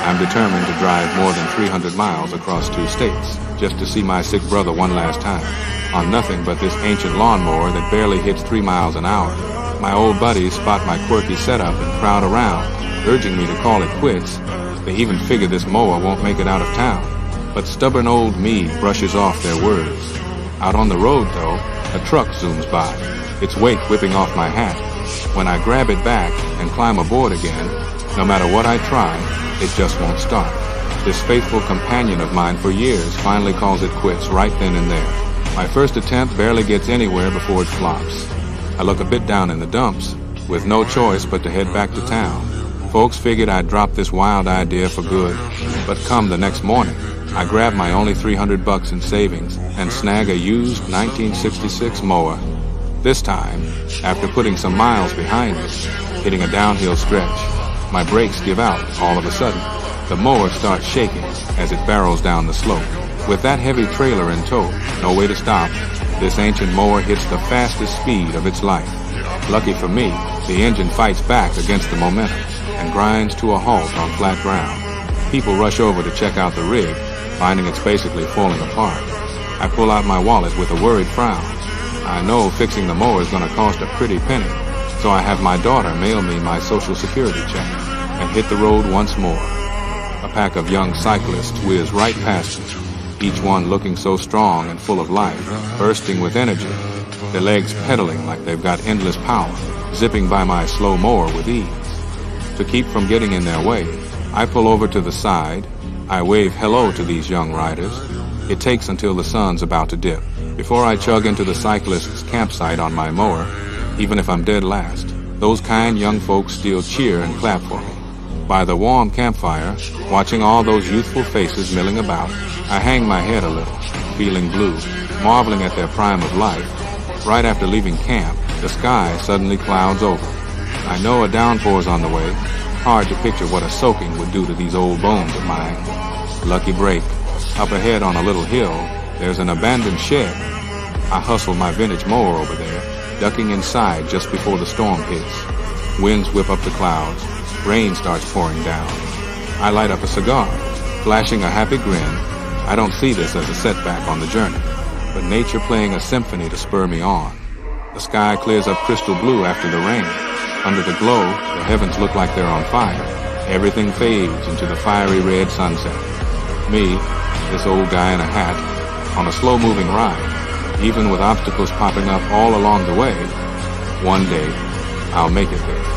I'm determined to drive more than 300 miles across 2 states just to see my sick brother one last time on nothing but this ancient lawnmower that barely hits 3 miles an hour. My old buddies spot my quirky setup and crowd around, urging me to call it quits. They even figure this mower won't make it out of town. But stubborn old me brushes off their words. Out on the road, though, a truck zooms by, its wake whipping off my hat. When I grab it back and climb aboard again, no matter what I try, it just won't start. This faithful companion of mine for years finally calls it quits right then and there. My first attempt barely gets anywhere before it flops. I look a bit down in the dumps, with no choice but to head back to town. Folks figured I'd drop this wild idea for good, but come the next morning, I grab my only $300 in savings and snag a used 1966 mower. This time, after putting some miles behind me, hitting a downhill stretch, my brakes give out all of a sudden. The mower starts shaking as it barrels down the slope. With that heavy trailer in tow, no way to stop, this ancient mower hits the fastest speed of its life. Lucky for me, the engine fights back against the momentum and grinds to a halt on flat ground. People rush over to check out the rig, finding it's basically falling apart. I pull out my wallet with a worried frown. I know fixing the mower is going to cost a pretty penny, so I have my daughter mail me my Social Security check and hit the road once more. A pack of young cyclists whiz right past me, each one looking so strong and full of life, bursting with energy, their legs pedaling like they've got endless power, zipping by my slow mower with ease. To keep from getting in their way, I pull over to the side. I wave hello to these young riders. It takes until the sun's about to dip before I chug into the cyclist's campsite on my mower. Even if I'm dead last, those kind young folks still cheer and clap for me. By the warm campfire, watching all those youthful faces milling about, I hang my head a little, feeling blue, marveling at their prime of life. Right after leaving camp, the sky suddenly clouds over. I know a downpour's on the way. Hard to picture what a soaking would do to these old bones of mine. Lucky break. Up ahead on a little hill, there's an abandoned shed. I hustle my vintage mower over there, ducking inside just before the storm hits. Winds whip up the clouds. Rain starts pouring down. I light up a cigar, flashing a happy grin. I don't see this as a setback on the journey, but nature playing a symphony to spur me on. The sky clears up crystal blue after the rain. Under the glow, the heavens look like they're on fire. Everything fades into the fiery red sunset. Me, this old guy in a hat, on a slow-moving ride, even with obstacles popping up all along the way. One day, I'll make it there.